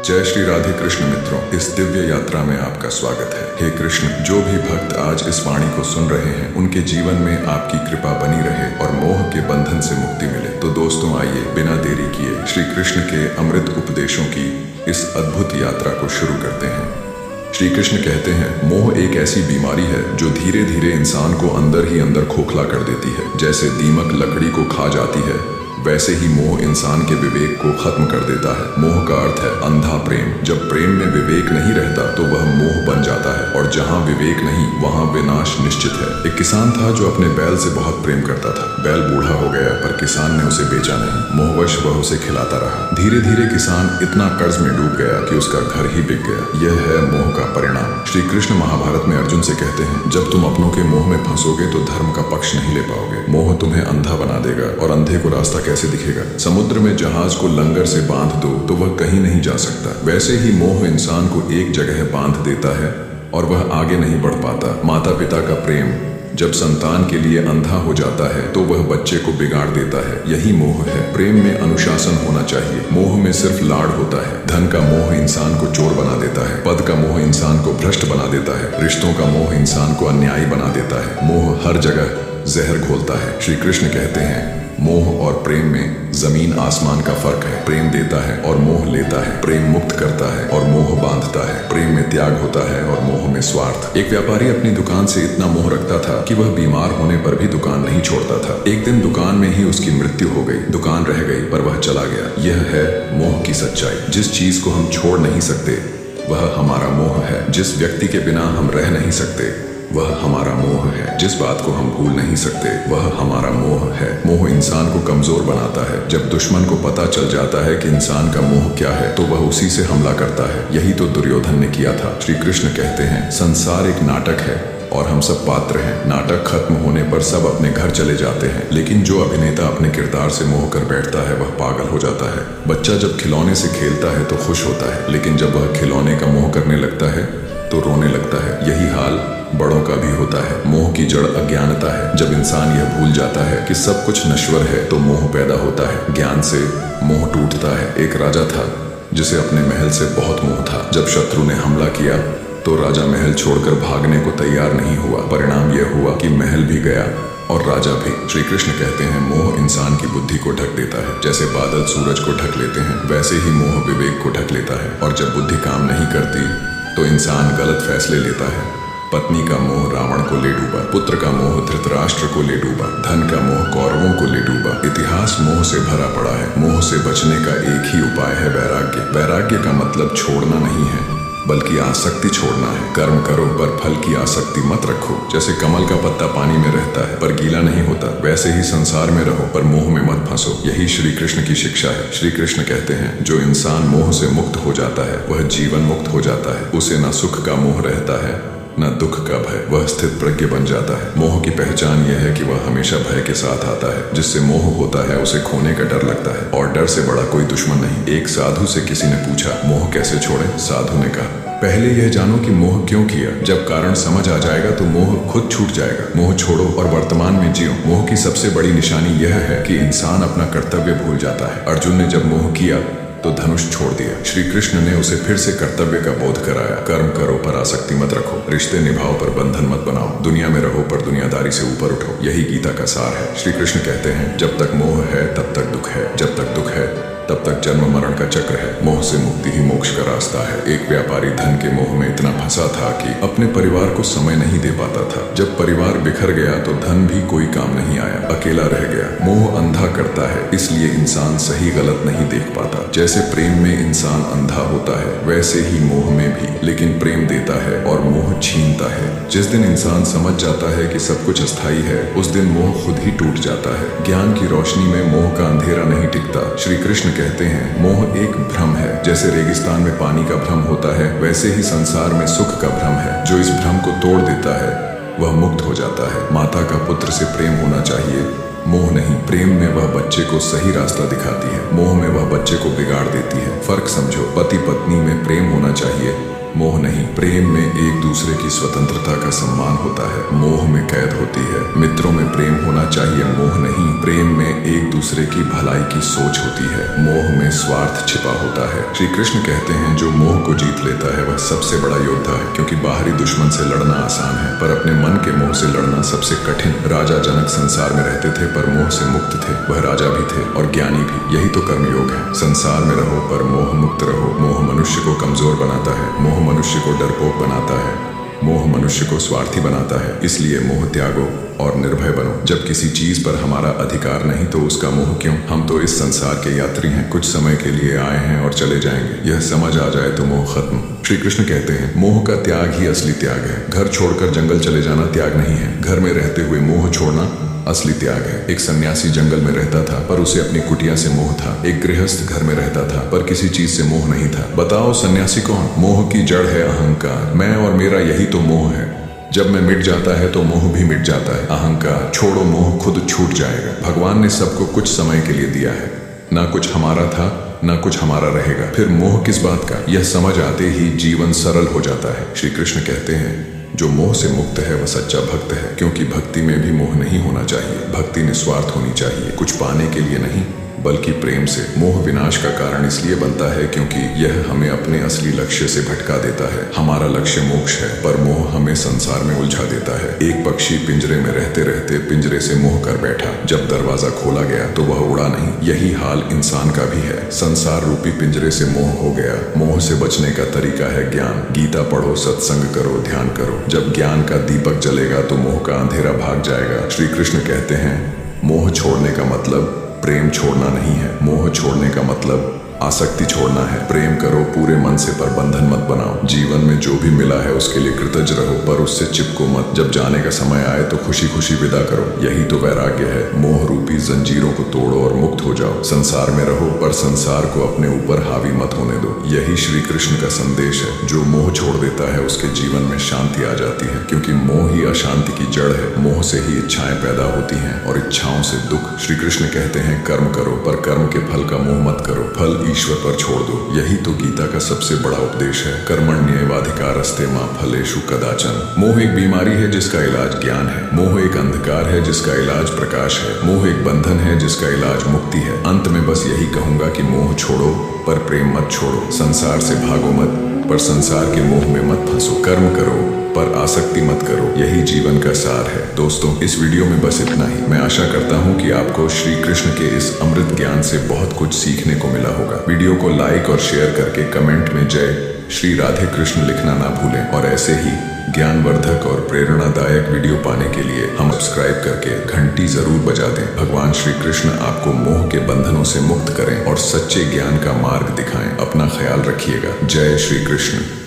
जय श्री राधे कृष्ण मित्रों, इस दिव्य यात्रा में आपका स्वागत है। हे कृष्ण, जो भी भक्त आज इस वाणी को सुन रहे हैं उनके जीवन में आपकी कृपा बनी रहे और मोह के बंधन से मुक्ति मिले। तो दोस्तों आइए बिना देरी किए श्री कृष्ण के अमृत उपदेशों की इस अद्भुत यात्रा को शुरू करते हैं। श्री कृष्ण कहते हैं, मोह एक ऐसी बीमारी है जो धीरे धीरे इंसान को अंदर ही अंदर खोखला कर देती है। जैसे दीमक लकड़ी को खा जाती है, वैसे ही मोह इंसान के विवेक को खत्म कर देता है। मोह का अर्थ है अंधा प्रेम। जब प्रेम में विवेक नहीं रहता तो वह मोह बन जाता है, और जहाँ विवेक नहीं वहाँ विनाश निश्चित है। एक किसान था जो अपने बैल से बहुत प्रेम करता था। बैल बूढ़ा हो गया पर किसान ने उसे बेचा नहीं। मोहवश वह उसे खिलाता रहा। धीरे धीरे किसान इतना कर्ज में डूब गया कि उसका घर ही बिक गया। यह है मोह का परिणाम। श्री कृष्ण महाभारत में अर्जुन से कहते हैं, जब तुम अपनों के मोह में फंसोगे तो धर्म का पक्ष नहीं ले पाओगे। मोह तुम्हें अंधा बना देगा, और अंधे को रास्ता कैसे दिखेगा। समुद्र में जहाज को लंगर से बांध दो तो वह कहीं नहीं जा सकता। वैसे ही मोह इंसान को एक जगह बांध देता है और वह आगे नहीं बढ़ पाता। माता पिता का प्रेम जब संतान के लिए अंधा हो जाता है तो वह बच्चे को बिगाड़ देता है। यही मोह है। प्रेम में अनुशासन होना चाहिए। मोह में सिर्फ लाड़ होता है। धन का मोह इंसान को चोर बना देता है। पद का मोह इंसान को भ्रष्ट बना देता है। रिश्तों का मोह इंसान को अन्यायी बना देता है। मोह हर जगह जहर घोलता है। श्री कृष्ण कहते हैं, मोह और प्रेम में जमीन आसमान का फर्क है। प्रेम देता है और मोह लेता है। प्रेम मुक्त करता है और मोह बांधता है। प्रेम में त्याग होता है और मोह में स्वार्थ। एक व्यापारी अपनी दुकान से इतना मोह रखता था कि वह बीमार होने पर भी दुकान नहीं छोड़ता था। एक दिन दुकान में ही उसकी मृत्यु हो गई। दुकान रह गई पर वह चला गया। यह है मोह की सच्चाई। जिस चीज को हम छोड़ नहीं सकते वह हमारा मोह है। जिस व्यक्ति के बिना हम रह नहीं सकते वह हमारा मोह है। जिस बात को हम भूल नहीं सकते वह हमारा मोह है। मोह इंसान को कमजोर बनाता है। जब दुश्मन को पता चल जाता है कि इंसान का मोह क्या है तो वह उसी से हमला करता है। यही तो दुर्योधन ने किया था। श्री कृष्ण कहते हैं, संसार एक नाटक है और हम सब पात्र हैं। नाटक खत्म होने पर सब अपने घर चले जाते हैं, लेकिन जो अभिनेता अपने किरदार से मोह कर बैठता है वह पागल हो जाता है। बच्चा जब खिलौने से खेलता है तो खुश होता है, लेकिन जब वह खिलौने का मोह करने लगता है तो रोने लगता है। यही हाल बड़ों का भी होता है। मोह की जड़ अज्ञानता है। जब इंसान यह भूल जाता है कि सब कुछ नश्वर है तो मोह पैदा होता है। ज्ञान से मोह टूटता है। एक राजा था जिसे अपने महल से बहुत मोह था। जब शत्रु ने हमला किया तो राजा महल छोड़कर भागने को तैयार नहीं हुआ। परिणाम यह हुआ कि महल भी गया और राजा भी। श्री कृष्ण कहते हैं, मोह इंसान की बुद्धि को ढक देता है। जैसे बादल सूरज को ढक लेते हैं वैसे ही मोह विवेक को ढक लेता है, और जब बुद्धि काम नहीं करती तो इंसान गलत फैसले लेता है। पत्नी का मोह रावण को ले डूबा। पुत्र का मोह धृतराष्ट्र को ले डूबा। धन का मोह कौरवों को ले डूबा। इतिहास मोह से भरा पड़ा है। मोह से बचने का एक ही उपाय है वैराग्य। वैराग्य का मतलब छोड़ना नहीं है बल्कि आसक्ति छोड़ना है। कर्म करो पर फल की आसक्ति मत रखो। जैसे कमल का पत्ता पानी में रहता है पर गीला नहीं होता, वैसे ही संसार में रहो पर मोह में मत फंसो। यही श्री कृष्ण की शिक्षा है। श्री कृष्ण कहते हैं, जो इंसान मोह से मुक्त हो जाता है वह जीवन मुक्त हो जाता है। उसे न सुख का मोह रहता है न दुख का भय। वह स्थित प्रज्ञ बन जाता है। मोह की पहचान यह है कि वह हमेशा भय के साथ आता है। जिससे मोह होता है उसे खोने का डर लगता है, और डर से बड़ा कोई दुश्मन नहीं। एक साधु से किसी ने पूछा, मोह कैसे छोड़े? साधु ने कहा, पहले यह जानो कि मोह क्यों किया। जब कारण समझ आ जाएगा तो मोह खुद छूट जाएगा। मोह छोड़ो और वर्तमान में जियो। मोह की सबसे बड़ी निशानी यह है कि इंसान अपना कर्तव्य भूल जाता है। अर्जुन ने जब मोह किया तो धनुष छोड़ दिया। श्री कृष्ण ने उसे फिर से कर्तव्य का बोध कराया। कर्म करो पर आसक्ति मत रखो। रिश्ते निभाओ पर बंधन मत बनाओ। दुनिया में रहो पर दुनियादारी से ऊपर उठो। यही गीता का सार है। श्री कृष्ण कहते हैं, जब तक मोह है तब तक दुख है। जब तक दुख है तब तक जन्म मरण का चक्र है। मोह से मुक्ति ही मोक्ष का रास्ता है। एक व्यापारी धन के मोह में इतना फंसा था कि अपने परिवार को समय नहीं दे पाता था। जब परिवार बिखर गया तो धन भी कोई काम नहीं आया। अकेला रह गया। मोह अंधा करता है, इसलिए इंसान सही गलत नहीं देख पाता। जैसे प्रेम में इंसान अंधा होता है वैसे ही मोह में भी। लेकिन प्रेम देता है और मोह छीनता है। जिस दिन इंसान समझ जाता है कि सब कुछ अस्थायी है उस दिन मोह खुद ही टूट जाता है। ज्ञान की रोशनी में मोह का अंधेरा नहीं टिकता। श्री कृष्ण कहते हैं, मोह एक भ्रम है। जैसे रेगिस्तान में पानी का भ्रम होता है वैसे ही संसार में सुख का भ्रम है। जो इस भ्रम को तोड़ देता है वह मुक्त हो जाता है। माता का पुत्र से प्रेम होना चाहिए, मोह नहीं। प्रेम में वह बच्चे को सही रास्ता दिखाती है, मोह में वह बच्चे को बिगाड़ देती है। फर्क समझो। पति पत्नी में प्रेम होना चाहिए, मोह नहीं। प्रेम में एक दूसरे की स्वतंत्रता का सम्मान होता है, मोह में कैद होती है। मित्रों में प्रेम होना चाहिए, मोह नहीं। प्रेम में एक दूसरे की भलाई की सोच होती है, मोह में स्वार्थ छिपा होता है। श्री कृष्ण कहते हैं जो मोह को जीत लेता है वह सबसे बड़ा योद्धा है, क्योंकि बाहरी दुश्मन से लड़ना आसान है पर अपने मन के मोह से लड़ना सबसे कठिन। राजा जनक संसार में रहते थे पर मोह से मुक्त थे, वह राजा भी थे और ज्ञानी भी। यही तो कर्मयोग है। संसार में रहो पर मोह मुक्त रहो। मोह मनुष्य को कमजोर बनाता है, मोह मनुष्य को डरपोक बनाता है, मोह मनुष्य को स्वार्थी बनाता है। इसलिए मोह त्यागो और निर्भय बनो। जब किसी चीज पर हमारा अधिकार नहीं तो उसका मोह क्यों? हम तो इस संसार के यात्री हैं, कुछ समय के लिए आए हैं और चले जाएंगे। यह समझ आ जाए तो मोह खत्म। श्री कृष्ण कहते हैं मोह का त्याग ही असली त्याग है। घर छोड़कर जंगल चले जाना त्याग नहीं है, घर में रहते हुए मोह छोड़ना असली त्याग है। एक सन्यासी जंगल में रहता था पर उसे अपनी कुटिया से मोह था। एक गृहस्थ घर में रहता था पर किसी चीज से मोह नहीं था। बताओ सन्यासी कौन? मोह की जड़ है अहंकार। मैं और मेरा यही तो मोह है। जब मैं मिट जाता है तो मोह भी मिट जाता है। अहंकार छोड़ो, मोह खुद छूट जाएगा। भगवान ने सबको कुछ समय के लिए दिया है, ना कुछ हमारा था ना कुछ हमारा रहेगा। फिर मोह किस बात का? यह समझ आते ही जीवन सरल हो जाता है। श्री कृष्ण कहते हैं जो मोह से मुक्त है वह सच्चा भक्त है, क्योंकि भक्ति में भी मोह नहीं होना चाहिए। भक्ति निस्वार्थ होनी चाहिए, कुछ पाने के लिए नहीं बल्कि प्रेम से। मोह विनाश का कारण इसलिए बनता है क्योंकि यह हमें अपने असली लक्ष्य से भटका देता है। हमारा लक्ष्य मोक्ष है पर मोह हमें संसार में उलझा देता है। एक पक्षी पिंजरे में रहते रहते पिंजरे से मोह कर बैठा, जब दरवाजा खोला गया तो वह उड़ा नहीं। यही हाल इंसान का भी है। संसार रूपी पिंजरे से मोह हो गया। मोह से बचने का तरीका है ज्ञान। गीता पढ़ो, सत्संग करो, ध्यान करो। जब ज्ञान का दीपक जलेगा तो मोह का अंधेरा भाग जाएगा। श्री कृष्ण कहते हैं मोह छोड़ने का मतलब प्रेम छोड़ना नहीं है। मोह छोड़ने का मतलब आसक्ति छोड़ना है। प्रेम करो पूरे मन से पर बंधन मत बनाओ। जीवन में जो भी मिला है उसके लिए कृतज्ञ रहो पर उससे चिपको मत। जब जाने का समय आए तो खुशी खुशी विदा करो। यही तो वैराग्य है। मोह रूपी जंजीरों को तोड़ो और मुक्त हो जाओ। संसार में रहो पर संसार को अपने ऊपर हावी मत होने दो। यही श्री कृष्ण का संदेश है। जो मोह छोड़ देता है उसके जीवन में शांति आ जाती है, क्योंकि मोह ही अशांति की जड़ है। मोह से ही इच्छाएं पैदा होती हैं और इच्छाओं से दुख। श्री कृष्ण कहते हैं कर्म करो पर कर्म के फल का मोह मत करो, फल ईश्वर पर छोड़ दो। यही तो गीता का सबसे बड़ा उपदेश है। कर्मण्येवाधिकारस्ते मा फलेषु कदाचन। मोह एक बीमारी है जिसका इलाज ज्ञान है। मोह एक अंधकार है जिसका इलाज प्रकाश है। मोह एक बंधन है जिसका इलाज मुक्ति है। अंत में बस यही कहूंगा कि मोह छोड़ो पर प्रेम मत छोड़ो। संसार से भागो मत पर संसार के मोह में मत फंसो। कर्म करो पर आसक्ति मत करो। यही जीवन का सार है। दोस्तों इस वीडियो में बस इतना ही। मैं आशा करता हूँ कि आपको श्री कृष्ण के इस अमृत ज्ञान से बहुत कुछ सीखने को मिला होगा। वीडियो को लाइक और शेयर करके कमेंट में जय श्री राधे कृष्ण लिखना ना भूलें और ऐसे ही ज्ञानवर्धक और प्रेरणादायक वीडियो पाने के लिए हम सब्सक्राइब करके घंटी जरूर बजा दें। भगवान श्री कृष्ण आपको मोह के बंधनों से मुक्त करें और सच्चे ज्ञान का मार्ग दिखाएं। अपना ख्याल रखिएगा। जय श्री कृष्ण।